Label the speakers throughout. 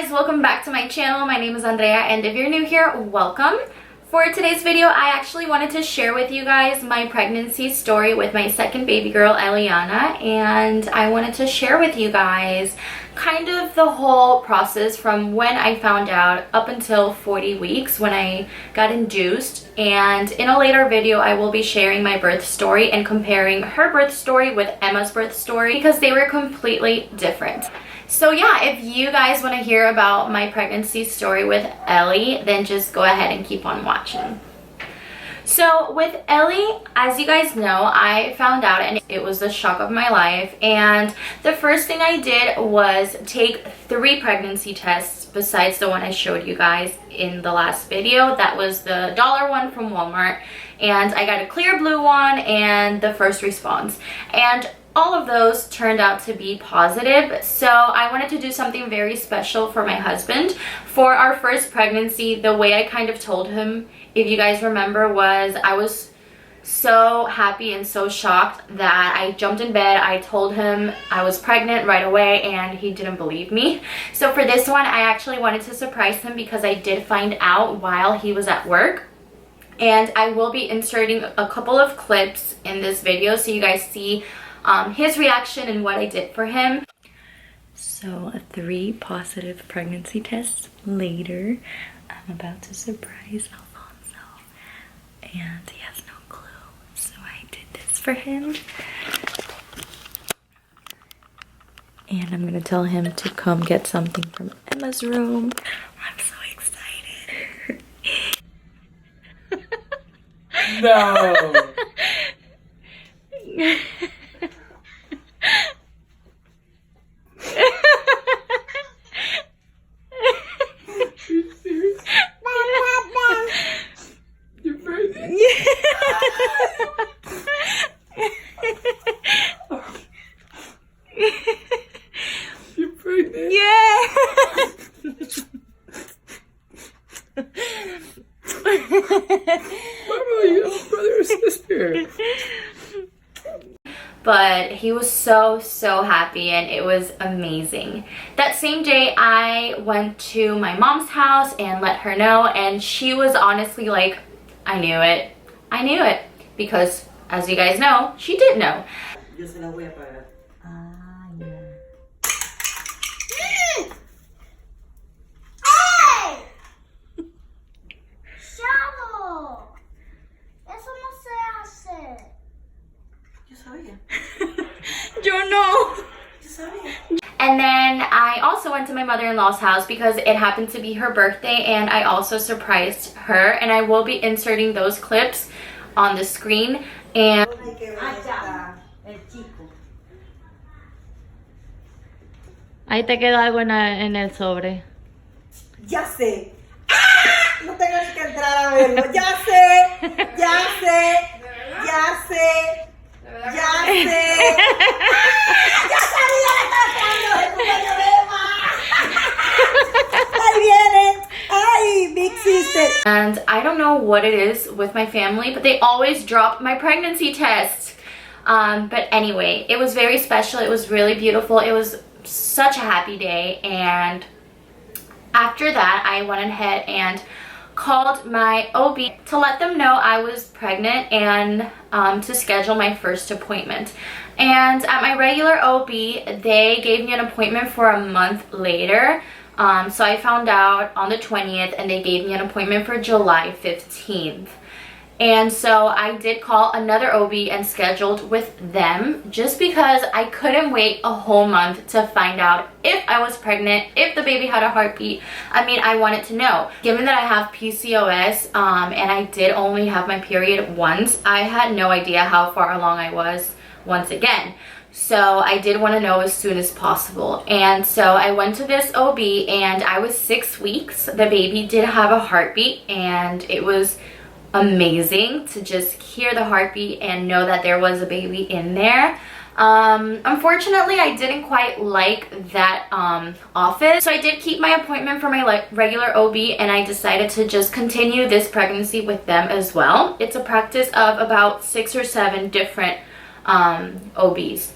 Speaker 1: guys, welcome back to my channel. My name is Andrea, and if you're new here, welcome. For today's video, I actually wanted to share with you guys my pregnancy story with my second baby girl, Eliana, and I wanted to share with you guys kind of the whole process from when I found out up until 40 weeks when I got induced. And in a later video, I will be sharing my birth story and comparing her birth story with Emma's birth story because they were completely different. So yeah, if you guys want to hear about my pregnancy story with Ellie, then just go ahead and keep on watching. So with Ellie, as you guys know, I found out and it was the shock of my life. And the first thing I did was take 3 pregnancy tests besides the one I showed you guys in the last video. That was the $1 one from Walmart. And I got a clear blue one and the first response. And all of those turned out to be positive, so I wanted to do something very special for my husband. For our first pregnancy, the way I kind of told him, if you guys remember, was I was so happy and so shocked that I jumped in bed. I told him I was pregnant right away and he didn't believe me. So for this one, I actually wanted to surprise him because I did find out while he was at work. And I will be inserting a couple of clips in this video so you guys see his reaction and what I did for him. So 3 positive pregnancy tests later, I'm about to surprise Alfonso and he has no clue, so I did this for him and I'm gonna tell him to come get something from Emma's room. I'm so excited.
Speaker 2: No. You're pregnant? Yeah. You're pregnant?
Speaker 1: Yeah.
Speaker 2: Mama, you have a brother or sister?
Speaker 1: But he was so happy and it was amazing. That same day I went to my mom's house and let her know, and she was honestly like, I knew it, because as you guys know, she did know.
Speaker 3: Yo se la voy a pagar.
Speaker 1: Yo no. And then I also went to my mother-in-law's house because it happened to be her birthday, and I also surprised her, and I will be inserting those clips on the screen. And ahí te queda algo en el sobre.
Speaker 3: Ya sé. ¡Ah! No tengo ni que entrar a verlo. Ya sé. Ya sé. Ya sé. Ya sé. ¡Ah! Ya sabía que estaba esperando de tu cuello de Emma. Ahí viene. Ay, big sister.
Speaker 1: And I don't know what it is with my family, but they always drop my pregnancy test. But anyway, it was very special. It was really beautiful. It was such a happy day. And after that, I went ahead and called my OB to let them know I was pregnant and to schedule my first appointment. And at my regular OB, they gave me an appointment for a month later. So I found out on the 20th and they gave me an appointment for July 15th. And so I did call another OB and scheduled with them just because I couldn't wait a whole month to find out if I was pregnant, if the baby had a heartbeat. I mean, I wanted to know. Given that I have PCOS and I did only have my period once, I had no idea how far along I was once again. So I did want to know as soon as possible. And so I went to this OB and I was 6 weeks. The baby did have a heartbeat and it was amazing to just hear the heartbeat and know that there was a baby in there. Unfortunately, I didn't quite like that office, so I did keep my appointment for my regular OB, and I decided to just continue this pregnancy with them as well. It's a practice of about 6 or 7 different OBs.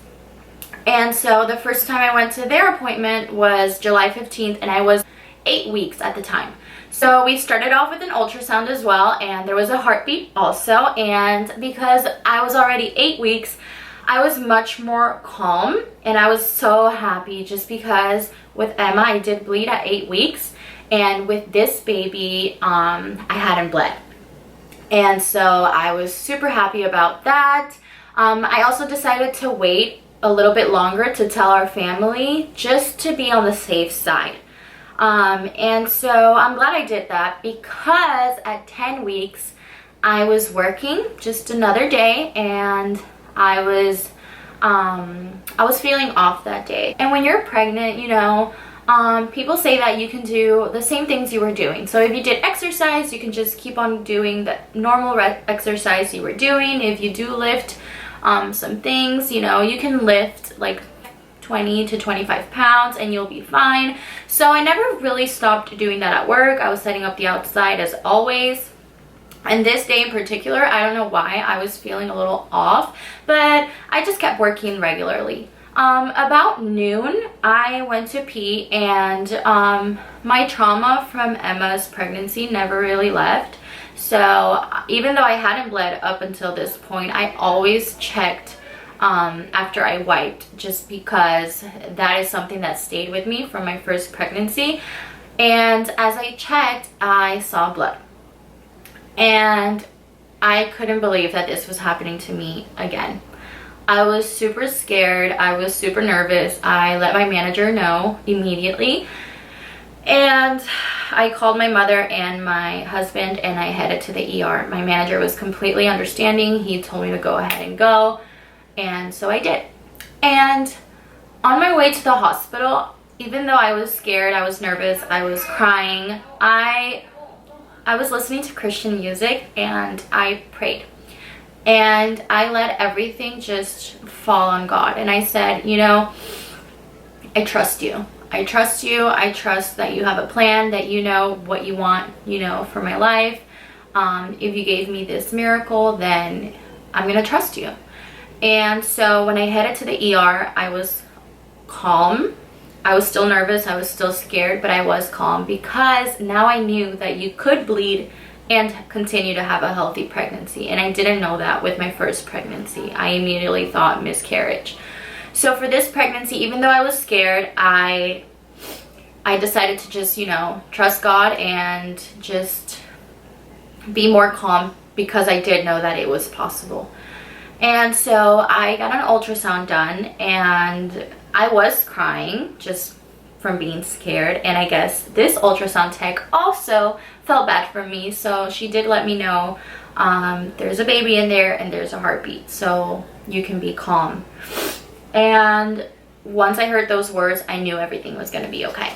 Speaker 1: And so the first time I went to their appointment was July 15th, and I was 8 weeks at the time. So we started off with an ultrasound as well, and there was a heartbeat also. And because I was already 8 weeks, I was much more calm, and I was so happy just because with Emma, I did bleed at 8 weeks, and with this baby, I hadn't bled. And so I was super happy about that. I also decided to wait a little bit longer to tell our family just to be on the safe side. And so I'm glad I did that because at 10 weeks I was working just another day, and I was feeling off that day. And when you're pregnant, you know, people say that you can do the same things you were doing. So if you did exercise, you can just keep on doing the normal exercise you were doing. If you do lift some things, you know, you can lift like 20 to 25 pounds and you'll be fine. So I never really stopped doing that at work. I was setting up the outside as always. And this day in particular, I don't know why, I was feeling a little off, but I just kept working regularly. About noon, I went to pee, and my trauma from Emma's pregnancy never really left. So even though I hadn't bled up until this point, I always checked after I wiped, just because that is something that stayed with me from my first pregnancy. And as I checked, I saw blood. And I couldn't believe that this was happening to me again. I was super scared. I was super nervous. I let my manager know immediately. And I called my mother and my husband, and I headed to the ER. My manager was completely understanding. He told me to go ahead and go. And so I did. And on my way to the hospital, even though I was scared, I was nervous, I was crying, I was listening to Christian music, and I prayed. And I let everything just fall on God. And I said, you know, I trust you. I trust you. I trust that you have a plan, that you know what you want, you know, for my life. If you gave me this miracle, then I'm going to trust you. And so when I headed to the ER, I was calm. I was still nervous. I was still scared, but I was calm because now I knew that you could bleed and continue to have a healthy pregnancy. And I didn't know that with my first pregnancy. I immediately thought miscarriage. So for this pregnancy, even though I was scared, I decided to just, you know, trust God and just be more calm because I did know that it was possible. And so I got an ultrasound done, and I was crying just from being scared. And I guess this ultrasound tech also felt bad for me, so she did let me know there's a baby in there and there's a heartbeat, so you can be calm. And once I heard those words, I knew everything was going to be okay.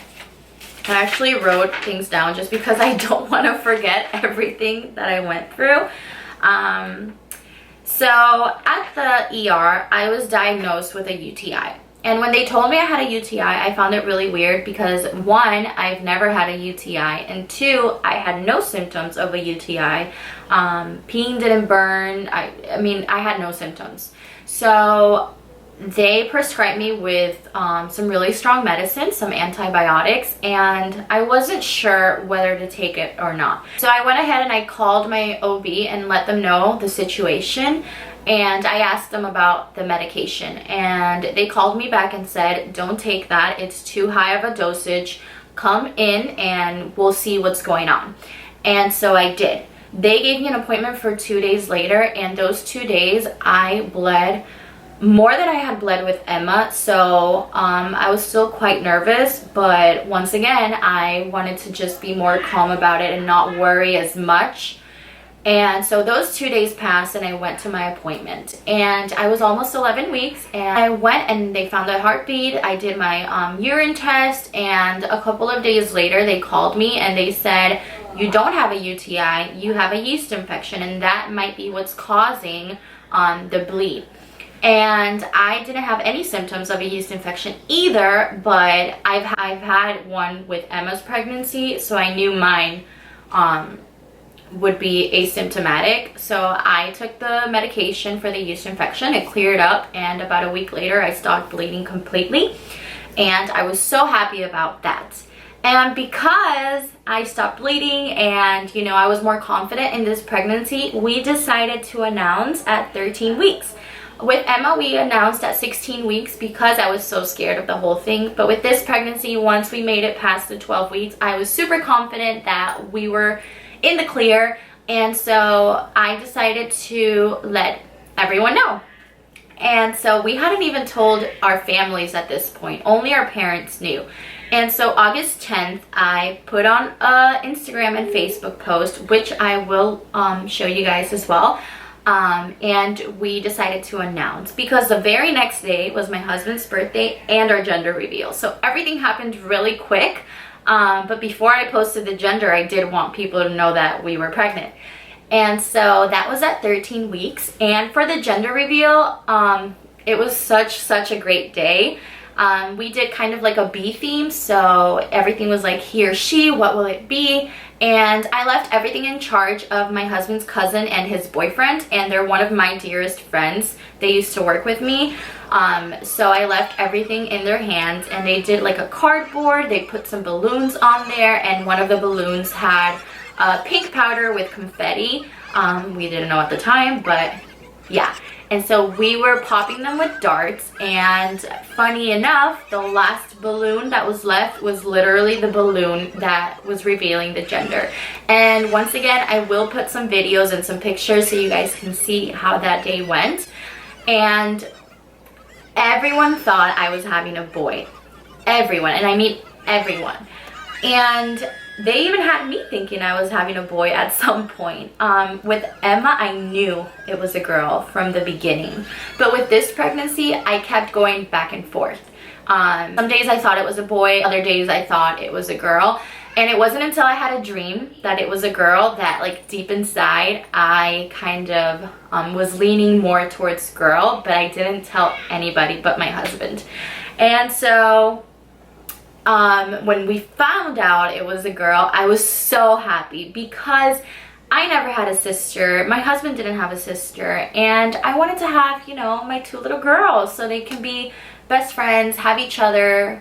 Speaker 1: I actually wrote things down just because I don't want to forget everything that I went through. So at the ER, I was diagnosed with a UTI. And when they told me I had a UTI, I found it really weird because one, I've never had a UTI, and two, I had no symptoms of a UTI. Peeing didn't burn. I mean, I had no symptoms. So they prescribed me with some really strong medicine, some antibiotics, and I wasn't sure whether to take it or not. So I went ahead and I called my OB and let them know the situation, and I asked them about the medication, and they called me back and said, don't take that, it's too high of a dosage, come in and we'll see what's going on. And so I did. They gave me an appointment for 2 days later, and those 2 days I bled more than I had bled with Emma. So I was still quite nervous, but once again, I wanted to just be more calm about it and not worry as much. And so those 2 days passed, and I went to my appointment, and I was almost 11 weeks, and I went and they found a heartbeat. I did my urine test, and a couple of days later they called me and they said, you don't have a UTI, you have a yeast infection, and that might be what's causing the bleed. And I didn't have any symptoms of a yeast infection either, but I've had one with Emma's pregnancy, so I knew mine would be asymptomatic. So I took the medication for the yeast infection. It cleared up, and about a week later I stopped bleeding completely, and I was so happy about that. And because I stopped bleeding and, you know, I was more confident in this pregnancy, we decided to announce at 13 weeks. With Emma, we announced at 16 weeks because I was so scared of the whole thing. But with this pregnancy, once we made it past the 12 weeks, I was super confident that we were in the clear. And so I decided to let everyone know. And so we hadn't even told our families at this point. Only our parents knew. And so August 10th, I put on a Instagram and Facebook post, which I will show you guys as well. And we decided to announce because the very next day was my husband's birthday and our gender reveal. So everything happened really quick. But before I posted the gender, I did want people to know that we were pregnant. And so that was at 13 weeks. And for the gender reveal, it was such a great day. We did kind of like a B theme, so everything was like he or she, what will it be? And I left everything in charge of my husband's cousin and his boyfriend, and they're one of my dearest friends. They used to work with me, so I left everything in their hands, and they did like a cardboard. They put some balloons on there, and one of the balloons had pink powder with confetti. We didn't know at the time, but yeah. And so we were popping them with darts, and funny enough, the last balloon that was left was literally the balloon that was revealing the gender. And once again, I will put some videos and some pictures so you guys can see how that day went. And everyone thought I was having a boy. Everyone, and I mean everyone. And they even had me thinking I was having a boy at some point. With Emma, I knew it was a girl from the beginning. But with this pregnancy, I kept going back and forth. Some days I thought it was a boy, other days I thought it was a girl. And it wasn't until I had a dream that it was a girl that, like, deep inside, I kind of was leaning more towards girl, but I didn't tell anybody but my husband. And so when we found out it was a girl, I was so happy because I never had a sister. My husband didn't have a sister, and I wanted to have, you know, my two little girls so they can be best friends, have each other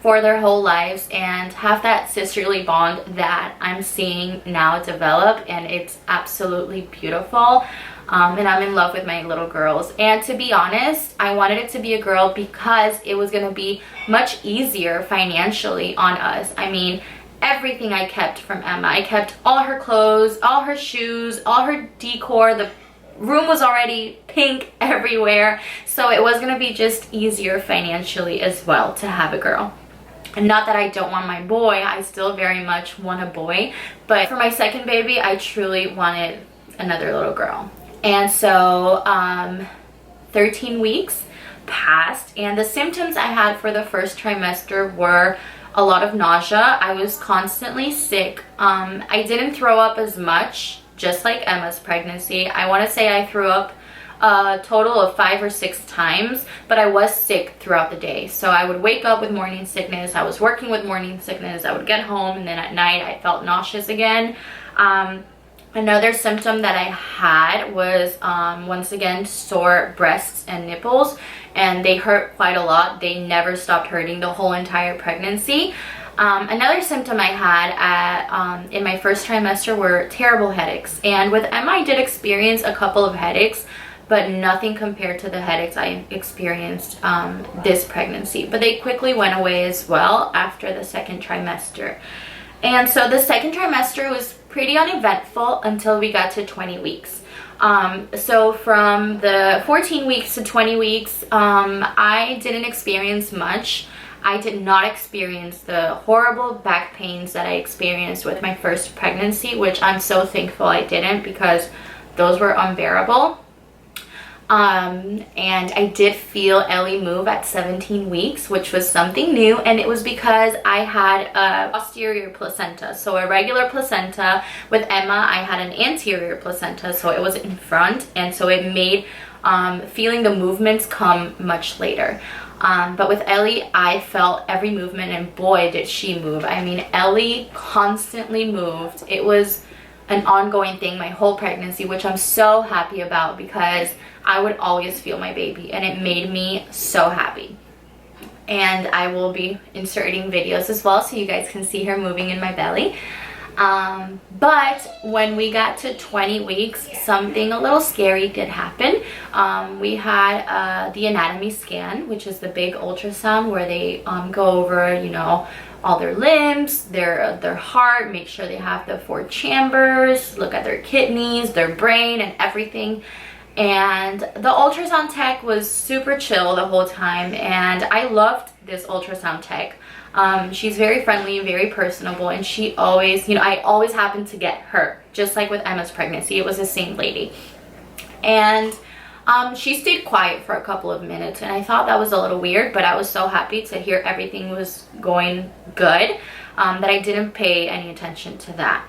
Speaker 1: for their whole lives, and have that sisterly bond that I'm seeing now develop, and it's absolutely beautiful. And I'm in love with my little girls. And to be honest, I wanted it to be a girl because it was going to be much easier financially on us. I mean, everything I kept from Emma. I kept all her clothes, all her shoes, all her decor. The room was already pink everywhere. So it was going to be just easier financially as well to have a girl. And not that I don't want my boy. I still very much want a boy. But for my second baby, I truly wanted another little girl. And so 13 weeks passed, and the symptoms I had for the first trimester were a lot of nausea. I was constantly sick. I didn't throw up as much, just like Emma's pregnancy. I want to say I threw up a total of 5 or 6 times, but I was sick throughout the day. So I would wake up with morning sickness. I was working with morning sickness. I would get home, and then at night I felt nauseous again. Another symptom that I had was once again sore breasts and nipples, and they hurt quite a lot. They never stopped hurting the whole entire pregnancy. Another symptom I had in my first trimester were terrible headaches, and with Emma I did experience a couple of headaches, but nothing compared to the headaches I experienced this pregnancy. But they quickly went away as well after the second trimester. And so the second trimester was pretty uneventful until we got to 20 weeks. So from the 14 weeks to 20 weeks, I didn't experience much. I did not experience the horrible back pains that I experienced with my first pregnancy, which I'm so thankful I didn't, because those were unbearable. And I did feel Ellie move at 17 weeks, which was something new, and it was because I had a posterior placenta. So a regular placenta. With Emma, I had an anterior placenta, so it was in front, and so it made feeling the movements come much later. But with Ellie, I felt every movement, and boy did she move. I mean, Ellie constantly moved. It was an ongoing thing my whole pregnancy, which I'm so happy about because I would always feel my baby and it made me so happy. And I will be inserting videos as well so you guys can see her moving in my belly. But when we got to 20 weeks, something a little scary did happen. We had the anatomy scan, which is the big ultrasound where they go over, you know, all their limbs, their heart, make sure they have the 4 chambers, look at their kidneys, their brain, and everything. And the ultrasound tech was super chill the whole time, and I loved this ultrasound tech. She's very friendly, very personable, and she always, you know, I always happened to get her, just like with Emma's pregnancy. It was the same lady. And she stayed quiet for a couple of minutes, and I thought that was a little weird, but I was so happy to hear everything was going good that I didn't pay any attention to that.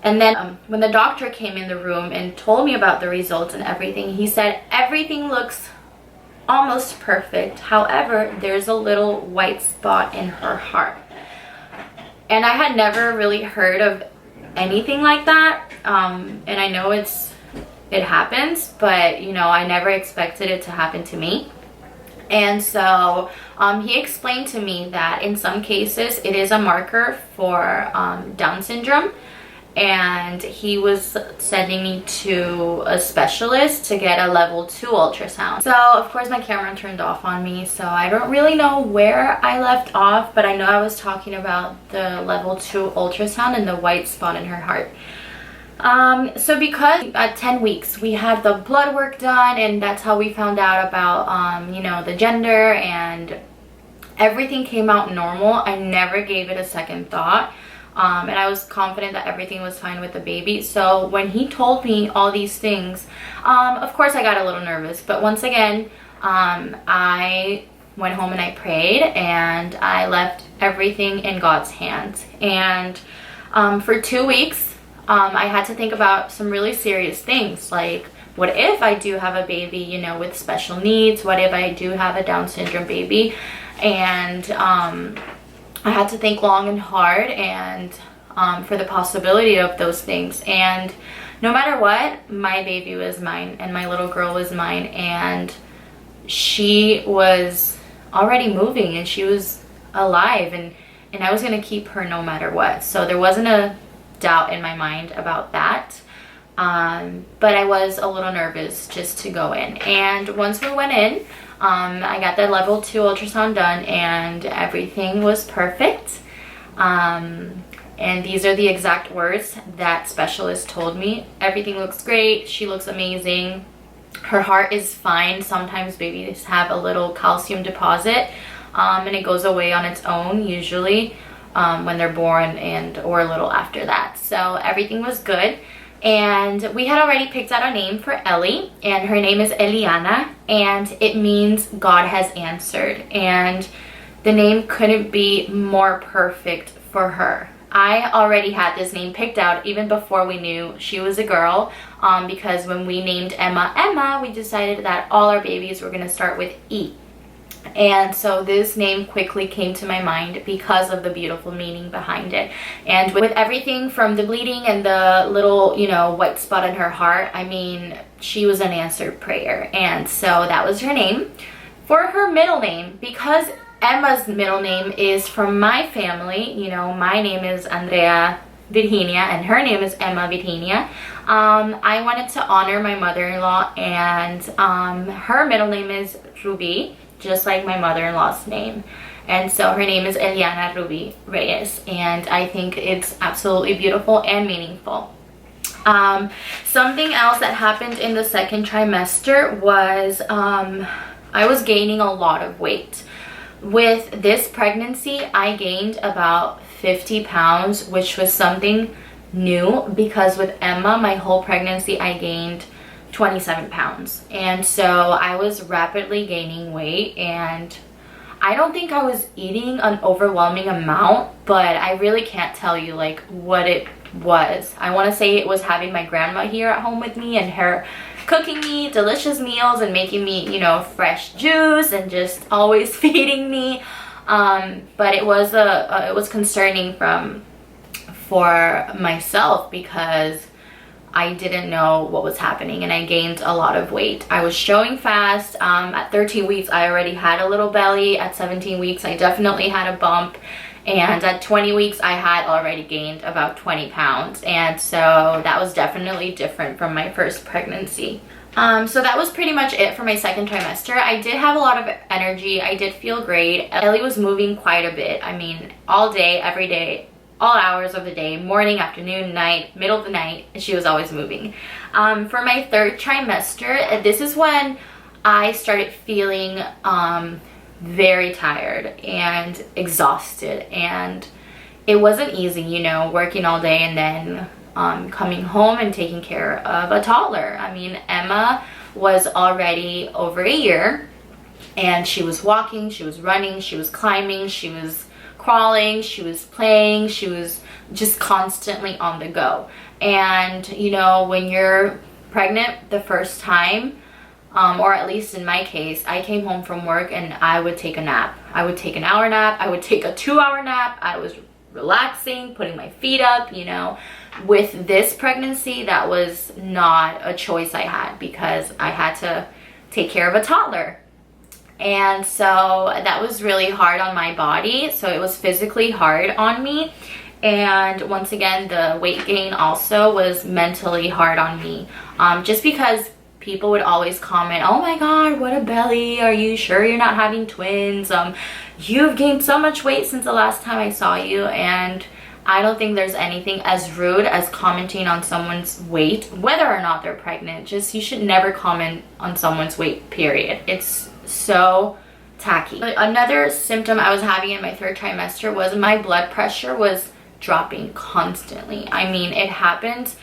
Speaker 1: And then when the doctor came in the room and told me about the results and everything, he said everything looks almost perfect. However, there's a little white spot in her heart. And I had never really heard of anything like that. And I know it happens, but you know, I never expected it to happen to me. And so he explained to me that in some cases it is a marker for Down syndrome. And he was sending me to a specialist to get a level 2 ultrasound. So of course my camera turned off on me, so I don't really know where I left off, but I know I was talking about the level 2 ultrasound and the white spot in her heart. So because at 10 weeks we had the blood work done, and that's how we found out about you know, the gender, and everything came out normal. I never gave it a second thought. And I was confident that everything was fine with the baby. So when he told me all these things, of course I got a little nervous. But once again, I went home and I prayed, and I left everything in God's hands. And for 2 weeks, I had to think about some really serious things, like, what if I do have a baby, you know, with special needs? What if I do have a Down syndrome baby? And I had to think long and hard and for the possibility of those things. And no matter what, my baby was mine and my little girl was mine, and she was already moving and she was alive, and I was going to keep her no matter what. So there wasn't a doubt in my mind about that. But I was a little nervous just to go in. And once we went in, I got the level 2 ultrasound done, and everything was perfect. And these are the exact words that specialist told me. Everything looks great. She looks amazing. Her heart is fine. Sometimes babies have a little calcium deposit, and it goes away on its own usually when they're born or a little after that. So everything was good. And we had already picked out a name for Ellie, and her name is Eliana, and it means God has answered. And the name couldn't be more perfect for her. I already had this name picked out even before we knew she was a girl, because when we named Emma, we decided that all our babies were going to start with E. And so this name quickly came to my mind because of the beautiful meaning behind it. And with everything from the bleeding and the little, you know, white spot in her heart, I mean, she was an answered prayer. And so that was her name. For her middle name, because Emma's middle name is from my family, you know, my name is Andrea Virginia and her name is Emma Virginia. I wanted to honor my mother-in-law, and her middle name is Ruby, just like my mother-in-law's name. And so her name is Eliana Ruby Reyes, and I think it's absolutely beautiful and meaningful. Something else that happened in the second trimester was I was gaining a lot of weight. With this pregnancy, I gained about 50 pounds, which was something new because with Emma, my whole pregnancy, I gained 27 pounds. And so I was rapidly gaining weight, and I don't think I was eating an overwhelming amount, but I really can't tell you like what it was. I want to say it was having my grandma here at home with me and her cooking me delicious meals and making me, you know, fresh juice and just always feeding me. But it was concerning from for myself because I didn't know what was happening, and I gained a lot of weight. I was showing fast. At 13 weeks, I already had a little belly. At 17 weeks, I definitely had a bump. And at 20 weeks, I had already gained about 20 pounds. And so that was definitely different from my first pregnancy. So that was pretty much it for my second trimester. I did have a lot of energy. I did feel great. Ellie was moving quite a bit. I mean, all day, every day, all hours of the day, morning, afternoon, night, middle of the night, she was always moving. For my third trimester, this is when I started feeling very tired and exhausted, and it wasn't easy, you know, working all day and then coming home and taking care of a toddler. I mean, Emma was already over a year, and she was walking, she was running, she was climbing, she was crawling, she was playing, she was just constantly on the go. And you know, when you're pregnant the first time, or at least in my case, I came home from work and I would take a nap. I would take an hour nap, I would take a 2-hour nap. I was relaxing, putting my feet up, you know. With this pregnancy, that was not a choice I had because I had to take care of a toddler. And so that was really hard on my body. So it was physically hard on me. And once again, the weight gain also was mentally hard on me. Just because people would always comment, oh my God, what a belly. Are you sure you're not having twins? You've gained so much weight since the last time I saw you. And I don't think there's anything as rude as commenting on someone's weight, whether or not they're pregnant. Just, you should never comment on someone's weight, period. It's so tacky. Another symptom I was having in my third trimester was my blood pressure was dropping constantly. I mean, it happened,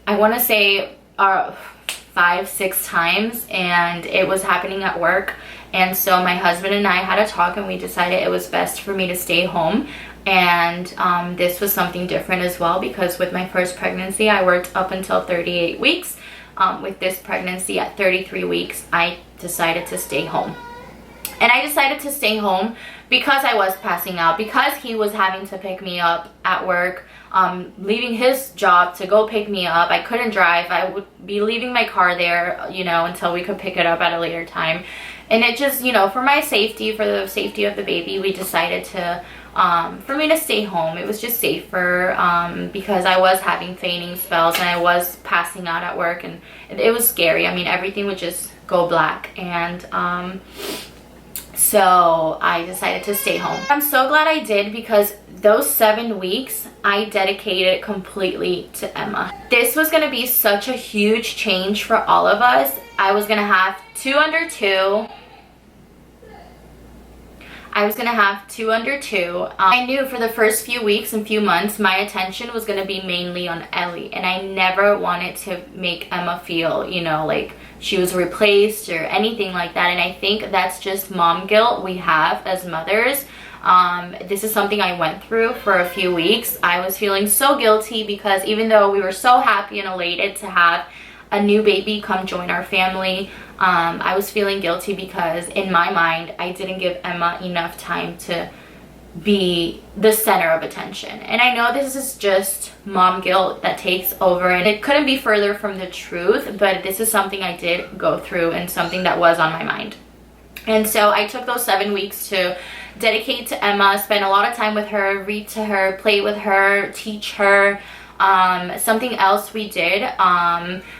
Speaker 1: I want to say 5-6 times, and it was happening at work. And so my husband and I had a talk, and we decided it was best for me to stay home. And this was something different as well, because with my first pregnancy I worked up until 38 weeks. With this pregnancy at 33 weeks, I decided to stay home. And I decided to stay home because I was passing out, because he was having to pick me up at work, leaving his job to go pick me up. I couldn't drive. I would be leaving my car there, you know, until we could pick it up at a later time. And it just, you know, for my safety, for the safety of the baby, we decided to for me to stay home. It was just safer because I was having fainting spells and I was passing out at work, and it was scary. I mean, everything would just go black. And so I decided to stay home. I'm so glad I did, because those 7 weeks I dedicated completely to Emma. This was going to be such a huge change for all of us. I was going to have 2 under 2. I was going to have 2 under 2. I knew for the first few weeks and few months my attention was going to be mainly on Ellie, and I never wanted to make Emma feel, you know, like she was replaced or anything like that. And I think that's just mom guilt we have as mothers. This is something I went through for a few weeks. I was feeling so guilty because even though we were so happy and elated to have a new baby come join our family, I was feeling guilty because in my mind I didn't give Emma enough time to be the center of attention. And I know this is just mom guilt that takes over, and it couldn't be further from the truth, but this is something I did go through and something that was on my mind. And so I took those 7 weeks to dedicate to Emma, spend a lot of time with her, read to her, play with her, teach her. Something else we did,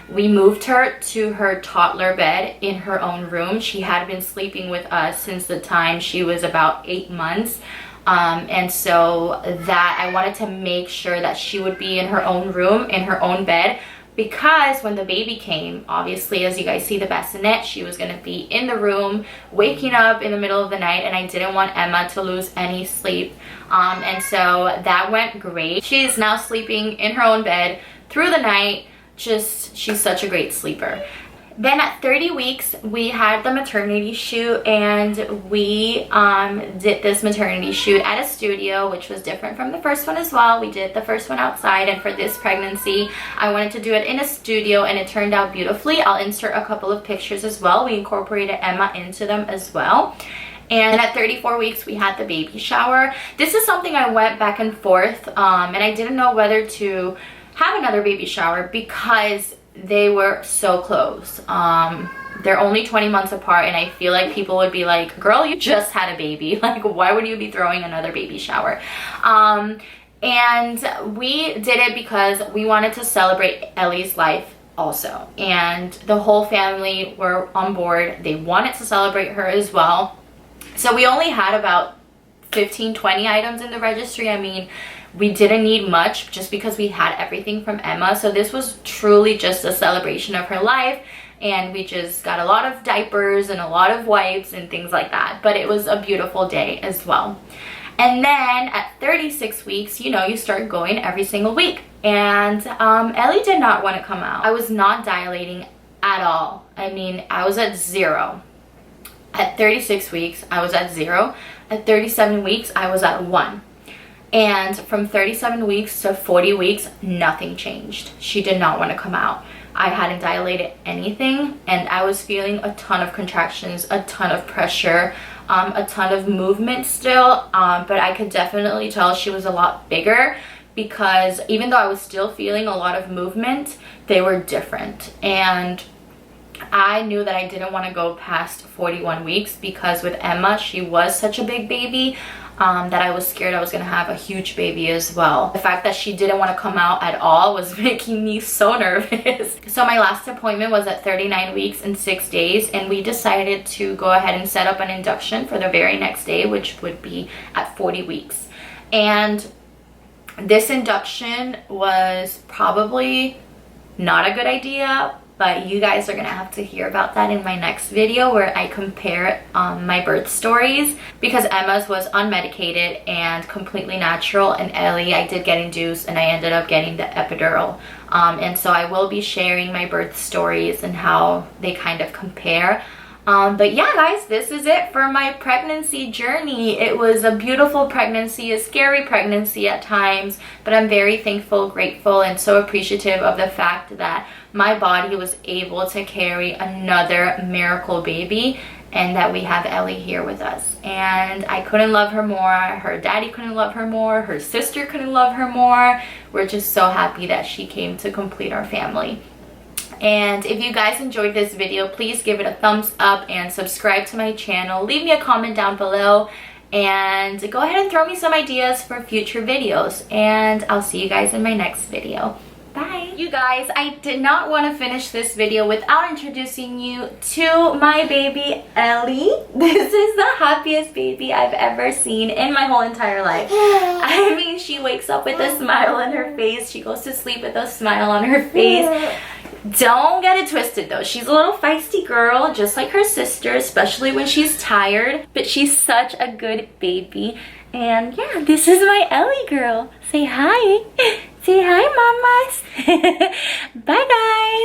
Speaker 1: we moved her to her toddler bed in her own room. She had been sleeping with us since the time she was about 8 months. And so that I wanted to make sure that she would be in her own room, in her own bed, because when the baby came, obviously, as you guys see the bassinet, she was going to be in the room, waking up in the middle of the night, and I didn't want Emma to lose any sleep. And so that went great. She is now sleeping in her own bed through the night. Just, she's such a great sleeper. Then at 30 weeks, we had the maternity shoot, and we did this maternity shoot at a studio, which was different from the first one as well. We did the first one outside, and for this pregnancy, I wanted to do it in a studio, and it turned out beautifully. I'll insert a couple of pictures as well. We incorporated Emma into them as well. And at 34 weeks, we had the baby shower. This is something I went back and forth, and I didn't know whether to have another baby shower because they were so close. They're only 20 months apart, and I feel like people would be like, girl, you just had a baby. Like, why would you be throwing another baby shower? And we did it because we wanted to celebrate Ellie's life also. And the whole family were on board. They wanted to celebrate her as well. So we only had about 15-20 items in the registry. I mean, we didn't need much just because we had everything from Emma. So this was truly just a celebration of her life. And we just got a lot of diapers and a lot of wipes and things like that. But it was a beautiful day as well. And then at 36 weeks, you know, you start going every single week. And Ellie did not want to come out. I was not dilating at all. I mean, I was at 0. At 36 weeks, I was at 0. At 37 weeks, I was at 1. And from 37 weeks to 40 weeks, nothing changed. She did not want to come out. I hadn't dilated anything, and I was feeling a ton of contractions, a ton of pressure, a ton of movement still, but I could definitely tell she was a lot bigger because even though I was still feeling a lot of movement, they were different. And I knew that I didn't want to go past 41 weeks because with Emma, she was such a big baby. That I was scared I was gonna have a huge baby as well. The fact that she didn't want to come out at all was making me so nervous. So my last appointment was at 39 weeks and 6 days, and we decided to go ahead and set up an induction for the very next day, which would be at 40 weeks. And this induction was probably not a good idea, but you guys are gonna have to hear about that in my next video where I compare my birth stories, because Emma's was unmedicated and completely natural, and Ellie, I did get induced and I ended up getting the epidural. And so I will be sharing my birth stories and how they kind of compare. But yeah, guys, this is it for my pregnancy journey. It was a beautiful pregnancy, a scary pregnancy at times, but I'm very thankful, grateful, and so appreciative of the fact that my body was able to carry another miracle baby, and that we have Ellie here with us. And I couldn't love her more. Her daddy couldn't love her more. Her sister couldn't love her more. We're just so happy that she came to complete our family. And if you guys enjoyed this video, please give it a thumbs up and subscribe to my channel. Leave me a comment down below and go ahead and throw me some ideas for future videos. And I'll see you guys in my next video. Bye. You guys, I did not want to finish this video without introducing you to my baby Ellie. This is the happiest baby I've ever seen in my whole entire life. I mean, she wakes up with a smile on her face. She goes to sleep with a smile on her face. Don't get it twisted though. She's a little feisty girl, just like her sister, especially when she's tired. But she's such a good baby. And yeah, this is my Ellie girl. Say hi. Say hi, mamas. Bye, guys.